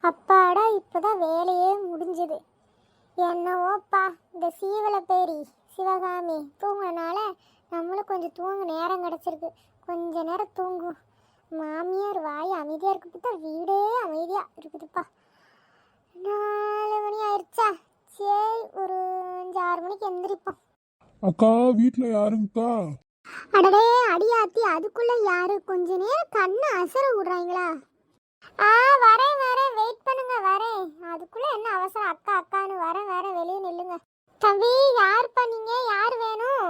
அப்பாடா இப்போதான் வேலையே முடிஞ்சுது. என்னவோப்பா இந்த சீவலை பேரி சிவகாமி தூங்குறனால நம்மளும் கொஞ்சம் தூங்க நேரம் கிடச்சிருக்கு. கொஞ்ச நேரம் தூங்கும். மாமியார் வாய் அமைதியாக இருக்குதுப்பா, வீடே அமைதியாக இருக்குதுப்பா. 4 மணி ஆயிடுச்சா? சரி, ஒரு 5-6 மணிக்கு எந்திரிப்போம். அக்கா வீட்ல யாருங்கக்கா? அடடே அடியாத்தி, அதுக்குள்ள யாரு? கொஞ்ச நேரம் கண்ணை அசர விடுறாங்களா? வரேன் வரேன், வெயிட் பண்ணுங்க, வரேன். அதுக்குள்ள என்ன அவசரம்? அக்கா அக்கான்னு வரேன், வெளியே நில்லுங்க. தம்பி, யார் பண்ணீங்க? யார் வேணும்?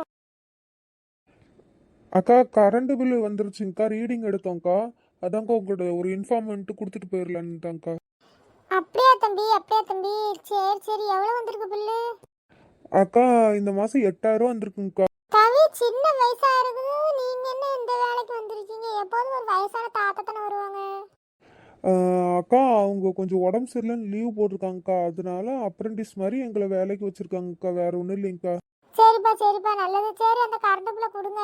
அக்கா கரண்ட் பில்லு வந்துருச்சுங்கக்கா, ரீடிங் எடுத்தோங்க்கா. அதான்க்கா உங்களோட ஒரு இன்ஃபார்மெண்ட் கொடுத்துட்டு போயிடலான்னு தான்க்கா. அப்படியா தம்பி, அப்படியா தம்பி, சரி சரி, எவ்வளோ வந்திருக்கு பில்லு? அக்கா இந்த மாசம் 8000 வந்திருக்குங்கக்கா. தம்பி, சின்ன வயசா இருக்குது, நீங்க என்ன இந்த வேலைக்கு வந்திருக்கீங்க? எப்போதும் ஒரு வயசான தாத்தா தானே வருவாங்க. அக்கா அவங்க கொஞ்சம் உடம்பு சரியில்லைன்னு லீவ் போட்டிருக்காங்கக்கா, அதனால அப்ரெண்டிஸ் மாதிரி எங்களை வேலைக்கு வச்சிருக்காங்கக்கா, வேற ஒன்றும் இல்லைங்கக்கா. சரிப்பா சரிப்பா, நல்லது. சரி, அந்த கரண்ட் பில்லை கொடுங்க.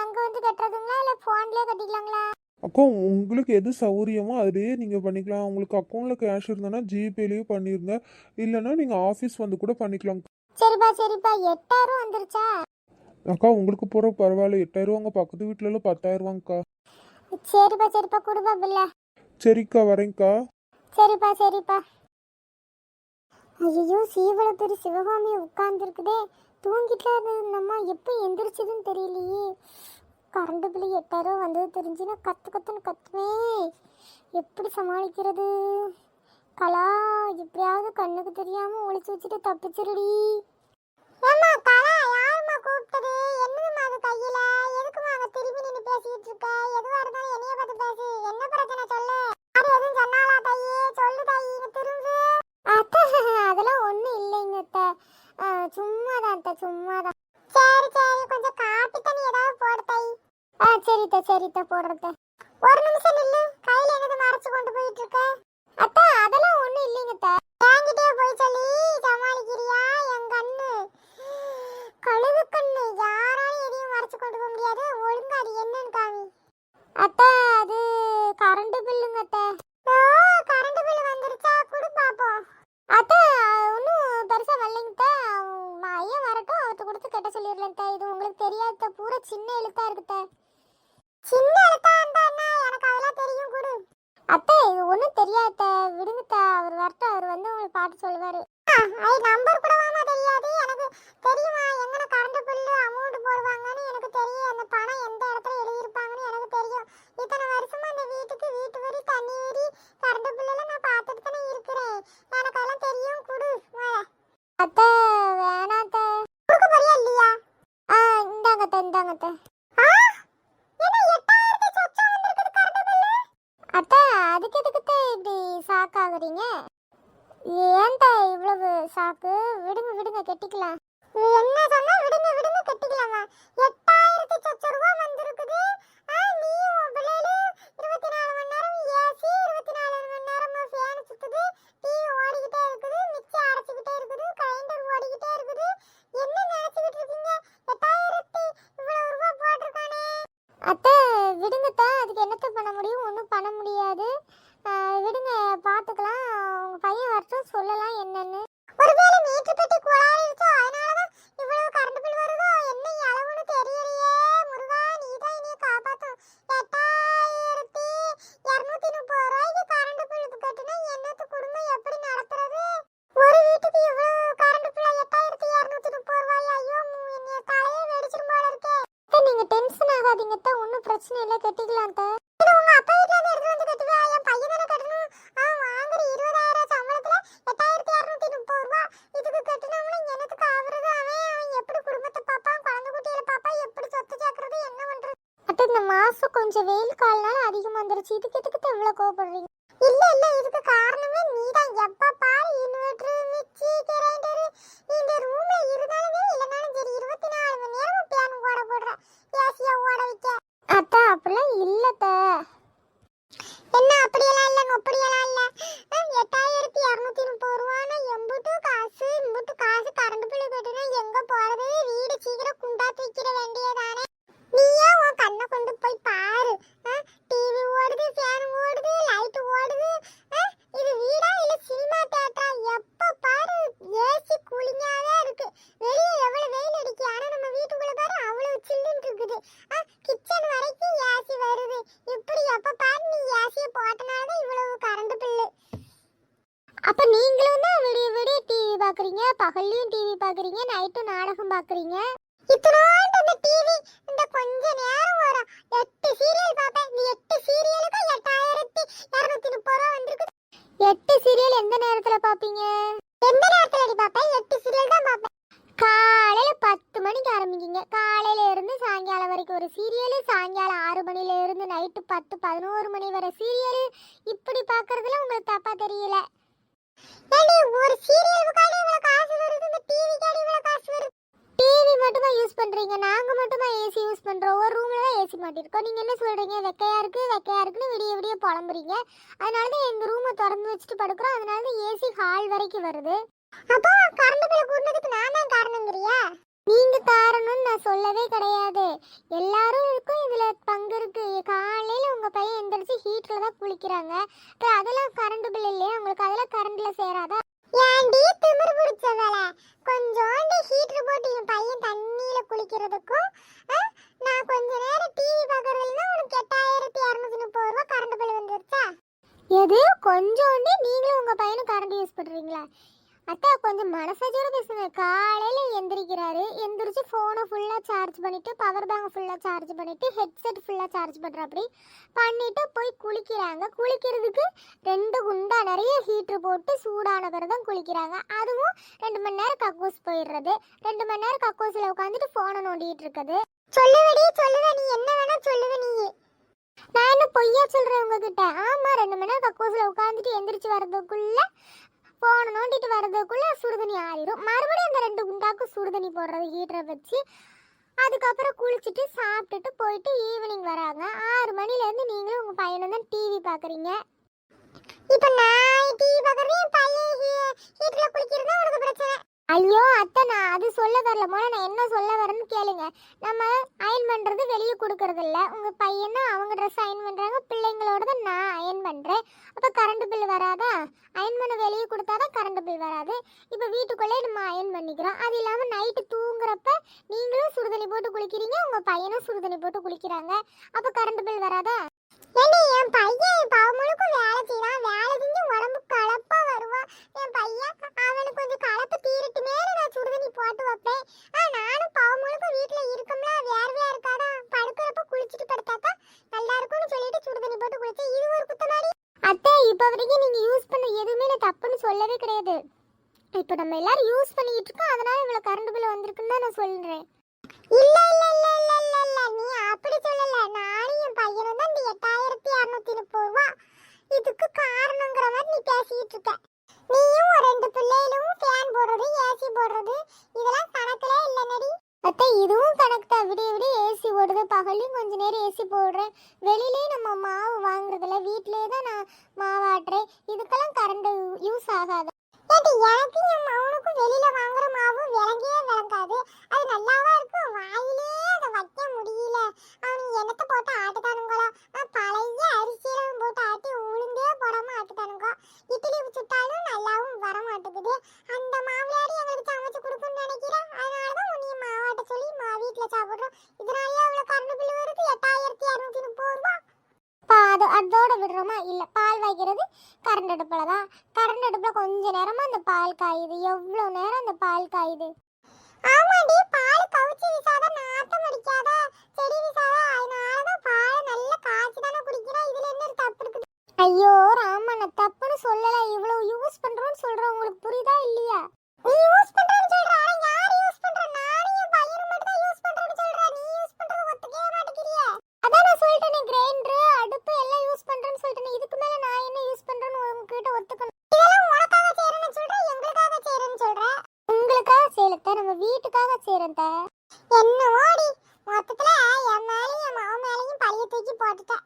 அங்கே வந்து கட்டுறதுங்களா இல்லை ஃபோன்லேயே கட்டிக்கலாங்களா? அக்கா உங்களுக்கு எது சௌகரியமோ அதுலேயே நீங்கள் பண்ணிக்கலாம். உங்களுக்கு அக்கௌண்ட்டில் கேஷ் இருந்ததுன்னா ஜிபேலேயே பண்ணிடுங்க, இல்லைன்னா நீங்கள் ஆஃபீஸ் வந்து கூட பண்ணிக்கலாம். சரிப்பா சரிப்பா, 8000 வந்துருச்சா? அக்கா உங்களுக்கு போகிற பரவாயில்ல, 8000 பக்கத்து வீட்டிலலாம் 10,000வாங்கக்கா. சரிப்பா சரிப்பா, கொடுப்பா பில்ல. சரிக்கா வரேங்க்கா. சரிப்பா சரிப்பா. ஐயோ, சீவல பேர் சிவகாமி உட்கார்ந்துருக்குதே. தூங்கிட்டு இருந்தம்மா எப்போ எந்திரிச்சதுன்னு தெரியலையே. கரண்ட் பில்லு 8000 வந்தது தெரிஞ்சுன்னா கத்துன்னு கத்துவேன். எப்படி சமாளிக்கிறது? கலா, எப்படியாவது கண்ணுக்கு தெரியாம ஒளிச்சு வச்சுட்டு தப்பிச்சிருடி. ஏம்மா கலா, யாரும்மா கூப்பிட்டது? என்னதும்மா அது கையில? எதுக்குமா அங்க திரும்பி நின்று பேசிட்டு இருக்க? எதுவா இருந்தாலும் என்னைய பார்த்து பேசு. என்ன பிரச்சனை சொல்லு. யாரு எதுவும் சொன்னாலா தாயி? சொல்லு தாயி, இங்க திரும்பு. அத்தை, அதெல்லாம் ஒண்ணும் இல்லைங்க அத்தை. சும்மாதான் அத்தை, சும்மாதான். சரி சரி, கொஞ்சம் காப்பி தண்ணி ஏதாவது போடு தாயி. சரித்த சரித்த, போடுறத. ஒரு நிமிஷம் நில்லு. கையில என்னது மறைச்சு கொண்டு போயிட்டு இருக்க? அத்தை, அதெல்லாம் ஒண்ணும் இல்லைங்க அத்தை. என்கிட்டயே போய் சொல்லி சமாளிக்கிறியா? என் கண்ணு கழுகு கண்ணு, யாராலும் எதையும் மறைச்சு கொண்டு போக முடியாது. ஒழுங்கா அது என்னன்னு காமி. அத்தை, அது கரண்ட் பில்லுங்க அத்தை. ஓ, கரண்ட் பில் வந்துருச்சா? குடு பாப்போம். அத்தை, ஒன்றும் பெருசா வரலைங்க. ஐயன் வரட்டும், அவர்கிட்ட கொடுத்து கட்ட சொல்லிடலாம். இது உங்களுக்கு தெரியாத, பூரா சின்ன எழுத்தா இருக்குத்த. சின்ன எழுத்தா இருந்தா என்ன, எனக்கு அதெல்லாம் தெரியும். குடு அத்தை, இது ஒன்றும் தெரியாத, விடுங்கத்த. அவர் வரட்டும், அவர் வந்து உங்களுக்கு பார்த்து சொல்லுவாரு. நம்பர் கூடவாமா தெரியாது? எனக்கு தெரியுமா எங்கன கரண்ட் பில்லு அமௌண்ட் போடுவாங்கன்னு எனக்கு தெரியும். அந்த பணம் எந்த இடத்துல எழுதியிருப்பாங்கன்னு எனக்கு தெரியும். இத்தனை வருஷமா அந்த வீட்டுக்கு வீட்டு வரி, தண்ணி வரி, கரண்ட் பில்லெல்லாம் நான் பார்த்துட்டு தானே இருக்கிறேன். எனக்கு அதெல்லாம் தெரியும். குடு. அத்தை, வேணாத்த. கொடுக்க போறியா இல்லையா? இந்தாங்கத்த, இந்தாங்கத்த. அத்தை, அதுக்கு எதுக்குத்த இப்படி சாக்காகுறீங்க? ஏன்டா இவ்வளவு சாக்கு? விடுங்க விடுங்க, கெட்டிக்கலாம். நீ என்ன சொன்னா? விடுங்க விடுங்க, கெட்டிக்கலாமா? 8000 சொச்ச ரூபா வந்திருக்குது. நீ உன் பிள்ளைகளு 24 மணி நேரம் ஏசி, 24 மணி நேரம் ஃபேன் சுத்துது, டிவி ஓடிக்கிட்டே இருக்குது, மிக்ஸி அரைச்சிக்கிட்டே இருக்குது, கிரைண்டர் ஓடிக்கிட்டே இருக்குது. என்ன நினைச்சுக்கிட்டு இருக்கீங்க? 8000 இவ்வளவு ரூபா போட்டிருக்கானே. அத்தை, விடுங்கத்தா. அதுக்கு என்னத்த பண்ண முடியும்? ஒன்றும் பண்ண முடியாது. விடுங்க, பார்த்துக்கலாம். உங்க பையன் வரட்டும், சொல்லலாம் என்னன்னு. ஒருவேளை மீட்டர் பெட்டி குழாயிருச்சோ, அதனாலதான் இவ்வளவு கரண்ட் பில் வருதோ? என்ன அளவுன்னு தெரியலையே. முருகா, நீதான் இனிய காப்பாத்தும். 8230 ரூபாய்க்கு கரண்ட் பில் கட்டுனா என்னத்து குடும்பம் எப்படி நடத்துறது? ஒரு வீட்டுக்கு இவ்வளவு கரண்ட் பில் 8230 ரூபாய்? ஐயோ, என்னைய தலையே வெடிச்சிரும் போல இருக்கே. நீங்க டென்ஷன் ஆகாதீங்க, ஒன்றும் பிரச்சனை இல்லை, கட்டிக்கலாம். இது உங்க அப்பா வீட்ல இருந்து எடுத்து வந்து கட்டுவா? என் பையன் தானே கட்டணும். அவன் வாங்குற 20,000 சம்பளத்துல 8230 ரூபாய் இதுக்கு கட்டினோம்னா எனக்கு ஆகுறது? அவன் எப்படி குடும்பத்தை பாப்பான், குழந்தை குட்டியில பாப்பா, எப்படி சொத்து சேர்க்கறது, என்ன பண்றது? அத்தை, இந்த மாசம் கொஞ்சம் வெயில் காலனால அதிகமா வந்துருச்சு. இதுக்கு எதுக்கு இவ்வளவு கோவப்படுறீங்க? இல்ல இல்ல, இதுக்கு காரணமே நீதான். எப்ப பாரு இன்வெர்டர், மிக்ஸி, கிரைண்டர், இந்த ரூம்ல இருந்தாலுமே இல்லனாலும் சரி 24 மணி நேரம் பேன் ஓட போடுற, ஏசியா ஓட வைக்க. அத்தா, அப்படிலாம் இல்லத்த. என்ன அப்படியெல்லாம் இல்ல, நொப்படியெல்லாம் இல்ல. 8230 ரூபானா எம்புட்டு காசு, இம்புட்டு காசு கரண்ட் பில்லு கட்டினா எங்க போறது? வீடு சீக்கிரம் குண்டா தூக்கிட வேண்டியதானே. நீயே உன் கண்ணை கொண்டு போய் பாரு. டிவி ஓடுது, ஃபேன் ஓடுது, லைட் ஓடுது. அப்ப நீங்களும் தான் விடிய விடிய டிவி பாக்குறீங்க, பகல்லையும் டிவி பாக்குறீங்க, நைட்டும் நாடகம் பாக்குறீங்க. இத்தனோண்டு அந்த டிவி இந்த கொஞ்ச நேரம் வரும் 8 சீரியல் பாப்பேன். இந்த 8 சீரியலுக்கு 8230 ரூபா வந்திருக்கு. 8 சீரியல் எந்த நேரத்துல பாப்பீங்க? எந்த நேரத்துல அடி பாப்பேன்? 8 சீரியல் தான் பாப்பேன். காலையில 10 மணிக்கு ஆரம்பிக்கீங்க. காலையில இருந்து சாயங்காலம் வரைக்கும் ஒரு சீரியல், சாயங்காலம் 6 மணில இருந்து நைட்டு 10 11 மணி வரை சீரியல். இப்படி பாக்குறதுல உங்களுக்கு தப்பா தெரியல? ஏடி ஒரு சீரியலுக்காக இவ்வளவு காசு வருது, இந்த டிவிக்காக இவ்வளவு காசு வருது. டிவி மட்டுமா யூஸ் பண்றீங்க? நாங்க மட்டுமா ஏசி யூஸ் பண்றோம்? ஒரு ரூம்ல தான் ஏசி மாட்டிருக்கோம். நீங்க என்ன சொல்றீங்க? வெக்கையா இருக்குன்னு விடிய விடிய புலம்புறீங்க. அதனால தான் எங்க ரூமை திறந்து வச்சுட்டு படுக்கிறோம். அதனால தான் ஏசி ஹால் வரைக்கும் வருது. அப்போ கரண்ட் பில் கூடுனதுக்கு நான் தான் காரணங்கறியா? நீங்க காரணம்னு நான் சொல்லவே கிடையாது. எல்லாரும் இருக்கும் இதுல பங்கு இருக்கு. காலையில உங்க பையன் எந்திரிச்சு ஹீட்ல தான் குளிக்கிறாங்க. அதெல்லாம் கரண்ட் பில் இல்லையா உங்களுக்கு? அதெல்லாம் கரண்ட்ல சேராதா? ஏன்டி திமிரு பிடிச்சவள, கொஞ்சோண்டு ஹீட்டர் போட்டு என் பையன் தண்ணியில குளிக்கிறதுக்கும் நான் கொஞ்ச நேரம் டிவி பார்க்கறதுல உனக்கு 8230 ரூபா கரண்ட் பில் வந்துருச்சா? எது கொஞ்சோண்டு? நீங்களும் உங்க பையனும் கரண்ட் யூஸ் பண்றீங்களா? அத்தா கொஞ்சம் மனசாட்சியோட பேசுங்க. காலையில எந்திரிக்கிறாரு, எந்திரிச்சு ஃபோனை ஃபுல்லா சார்ஜ் பண்ணிட்டு, பவர் பேங்க் ஃபுல்லா சார்ஜ் பண்ணிட்டு, ஹெட்செட் ஃபுல்லா சார்ஜ் பண்றாப்படி பண்ணிட்டு போய் குளிக்கிறாங்க. குளிக்கிறதுக்கு 2 குண்டா நிறைய ஹீட்டர் போட்டு சூடான பிறகு தான் குளிக்கிறாங்க. அதுவும் 2 மணி நேரம் கக்கூஸ் போயிடுறது. 2 மணி நேரம் கக்கூஸ்ல உட்காந்துட்டு ஃபோனை நோண்டிட்டு இருக்குது. சொல்லுவடி சொல்லுவ, நீ என்ன வேணா சொல்லுவ. நீ நான் என்ன பொய்யா சொல்றேன் உங்ககிட்ட? ஆமா, 2 மணி நேரம் கக்கூஸ்ல உட்காந்துட்டு எந்திரிச்சு வர்றதுக்குள்ள போன நோண்டிட்டு வர்றதுக்குள்ள சுடுதண்ணி ஆறிடும். மறுபடியும் அந்த 2 குண்டாக்கு சுடுதண்ணி போடுறது ஹீட்டரை வச்சு. அதுக்கப்புறம் குளிச்சுட்டு சாப்பிட்டுட்டு போயிட்டு ஈவினிங் வராங்க. 6 மணிலேருந்து நீங்களும் உங்கள் பையனும் தான் டிவி பார்க்குறீங்க. இப்போ நான் டிவி பார்க்குறது, என் பையன் ஹீட்டரில் குளிக்கிறது உனக்கு பிரச்சனை. ஐயோ அத்தை, நான் அது சொல்ல வரல. போல நான் என்ன சொல்ல வரேன்னு கேளுங்க. நம்ம அயன் பண்ணுறது வெளியே கொடுக்கறது இல்லை. உங்கள் பையனா அவங்க ட்ரெஸ் அயன் பண்ணுறாங்க, பிள்ளைங்களோட தான் நான் அயன் பண்ணுறேன். அப்போ கரண்ட் பில் வராதா? அயன் பண்ண வெளியே கொடுத்தாதான் கரண்ட் பில் வராது. இப்போ வீட்டுக்குள்ளே நம்ம அயன் பண்ணிக்கிறோம். அது இல்லாமல் நைட்டு தூங்குறப்ப நீங்களும் சுடுதண்ணி போட்டு குளிக்கிறீங்க, உங்கள் பையனும் சுடுதண்ணி போட்டு குளிக்கிறாங்க. அப்போ கரண்ட் பில் வராதா? ஏன்னா என் பையன் முழுக்க வேலை செய்யலாம். வேலை செஞ்சு உடம்பு கலப்பா வருவான். என் பையன் அவனுக்கு கொஞ்சம் கலப்பு தீரட்டுமே நான் சுடுதண்ணி போட்டு வைப்பேன். நானும் முழுக்க வீட்டில் இருக்கோம்ல, வேர்வையா இருக்காதா, படுக்கிறப்ப குளிச்சுட்டு படுத்தாக்கா நல்லா இருக்கும்னு சொல்லிட்டு சுடுதண்ணி போட்டு குளிச்சேன். இது ஒரு குத்தமாடி. அத்தை, இப்போ வரைக்கும் நீங்க யூஸ் பண்ண எதுவுமே நான் தப்புன்னு சொல்லவே கிடையாது. இப்போ நம்ம எல்லாரும் யூஸ் பண்ணிட்டு இருக்கோம், அதனால இவ்வளவு கரண்ட் பில் வந்திருக்குன்னு தான் நான் சொல்றேன். இல்ல இல்ல இல்ல இல்ல இல்ல இல்ல, நீ அப்படி சொல்லல. நானும் என் பையனும் தான் இந்த 8230 ரூபா இதுக்கு காரணங்கிற மாதிரி நீ பேசிட்டு இருக்க. நீயும் 2 பிள்ளைகளும் ஃபேன் போடுறது, ஏசி போடுறது, இதெல்லாம் கணக்குல இல்ல நடி. அத்தை, இதுவும் கணக்கு தான். விடிய விடிய ஏசி ஓடுது, பகலையும் கொஞ்ச நேரம் ஏசி போடுறேன். வெளியிலே நம்ம மாவு வாங்குறதில்ல, வீட்டிலே தான் நான் மாவு ஆட்டுறேன். இதுக்கெல்லாம் கரண்ட் யூஸ் ஆகாது. எனக்கு என் மகனுக்கும் வெளியில வாங்குற மாவு விளங்கவே விளங்காது. அது நல்லாவா இருக்கும்? வாயிலே அதை வைக்க முடியல. அவனுக்கு என்னத்தை போட்டு ஆட்டுதானுங்களோ, பழைய அரிசியெல்லாம் போட்டு ஆட்டி உளுந்தே போடாம ஆட்டுதானுங்க. இட்லி சுட்டாலும் நல்லாவும் வர மாட்டேங்குது. அந்த மாவுலையாடி எங்களுக்கு சமைச்சு கொடுக்குன்னு நினைக்கிறேன். அதனாலதான் உன்னைய மாவாட்ட சொல்லி வீட்டுல சாப்பிடுறோம். இதனாலயே அவ்வளவு கரண்ட் பில் வருது 8230 ரூபா. அதோட விடுறோமா? இல்ல, பால் வைக்கிறது கரண்ட் அடுப்புல தான். கரண்ட் அடுப்புல கொஞ்ச நேரமா அந்த பால் காயுது. எவ்வளவு நேரம் அந்த பால் காயுது? ஆமாடி, பால் கவுச்சி விசாத நாத்தம் அடிக்காத, செடி விசாத, அதனாலதான் பால் நல்லா காய்ச்சி தானே குடிக்கிறேன். இதுல என்ன தப்பு இருக்குது? ஐயோ ராமா, நான் தப்புன்னு சொல்லல. இவ்வளவு யூஸ் பண்றோம்னு சொல்றேன், உங்களுக்கு புரியுதா இல்லையா? நீ யூஸ் பண்றேன்னு சொல்ற, ஆனா யார் யூஸ் பண்ற? நானும் என் பையனும் மட்டும் தான் யூஸ் பண்றேன்னு சொல்றேன். நீ யூஸ் பண்றது ஒத்துக்கவே மாட்டேங்கிறியே. அதான் நான் சொல்லிட்டேனே, கிரைண்டர் அடுப்பு எல்லாம் யூஸ் பண்றேன்னு சொல்லிட்டேன். இதுக்கு மேல நான் என்ன யூஸ் பண்றேன்னு உங்ககிட்ட ஒத்துக்கணும். இதெல்லாம் உனக்காக செய்யறேன்னு சொல்றேன், எங்களுக்காக செய்யறேன்னு சொல்றேன். உங்களுக்காக செய்யலத்த, நம்ம வீட்டுக்காக செய்யறேன். என்னவோடி, மொத்தத்துல என் மேலையும் என் மாவு மேலையும் பழைய தூக்கி போட்டுட்டேன்.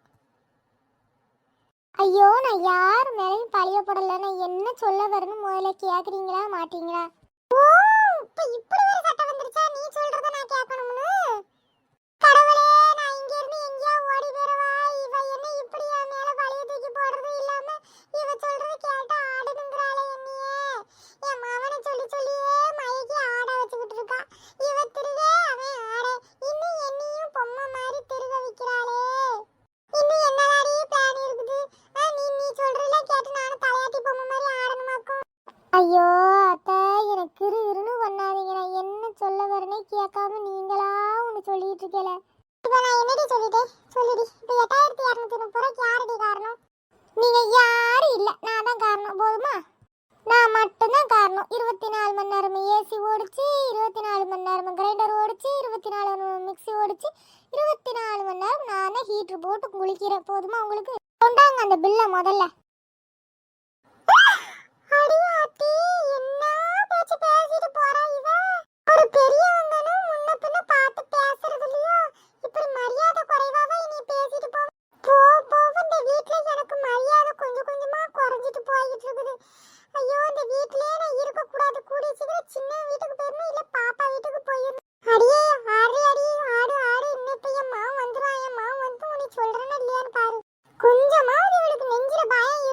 ஐயோ, நான் யார் மேலையும் பழைய போடல. நான் என்ன சொல்ல வரேன்னு முதல்ல கேக்குறீங்களா மாட்டீங்களா? ஓ, இப்ப இப்படி ஒரு சட்டம் வந்துருச்சா? நீ சொல்றத நான் கேட்கணும்னு? கடவுளே, நான் இங்க இருந்து எங்கயா ஓடி போறவா? இவ என்ன இப்படி என் மேல பழைய தூக்கி போடுறது இல்லாம இவ சொல்றது கேட்டா ஆடுதுங்கறாளே என்னையே. என் மாவனை சொல்லி சொல்லியே மயக்கி ஆட வச்சுக்கிட்டு இருக்கா. இவ திருவே, அவன் ஆட. இன்னும் என்னையும் பொம்மை மாதிரி திருக வைக்கிறாளே. இன்னும் என்னடாடி பிளான் இருக்குது? நீ சொல்றல கேட்டு நானும் தலையாட்டி பொம்மை மாதிரி ஆடணுமாக்கும். ஐயோ அத்தை, எனக்கு இருன்னு பண்ணாதீங்க. நான் என்ன சொல்ல வரேனே கேட்காம நீங்களா ஒன்று சொல்லிட்டு இருக்கல. இப்போ நான் என்னடி சொல்லிட்டேன் சொல்லிடி. இப்போ 8230 யாரடி காரணம்? நீங்க யாரும் இல்லை, நான் தான் காரணம். போதுமா? நான் மட்டும்தான் காரணம். 24 மணி நேரம் ஏசி ஓடிச்சு, 24 மணி நேரம் கிரைண்டர் ஓடிச்சு, 24 மிக்ஸி ஓடிச்சு, 24 மணி நேரம் நான் தான் ஹீட்ரு போட்டு குளிக்கிறேன். போதுமா உங்களுக்கு? கொண்டாங்க அந்த பில்லை முதல்ல. அடியாத்தி, என்ன பேச்சு பேசிட்டு போறா இவ? ஒரு பெரியவங்கன்னு முன்ன பின்ன பார்த்து பேசுறது இல்லையா? இப்படி மரியாதை குறைவாக இனி பேசிட்டு போ. போக இந்த வீட்ல எனக்கு மரியாதை கொஞ்சம் கொஞ்சமா குறைஞ்சிட்டு போயிட்டு இருக்குது. ஐயோ, இந்த வீட்லயே நான் இருக்க கூடாது. கூடிய சீக்கிரம் சின்ன வீட்டுக்கு போயிடணும், இல்ல பாப்பா வீட்டுக்கு போயிடணும். அடியே ஆடு அடி ஆடு ஆடு. இன்னும் இப்ப என் மாவு வந்துடும். என் மாவு வந்து உனக்கு சொல்றேன்னு இல்லையான்னு பாரு. கொஞ்சமாவது இவளுக்கு நெஞ்சில பயம்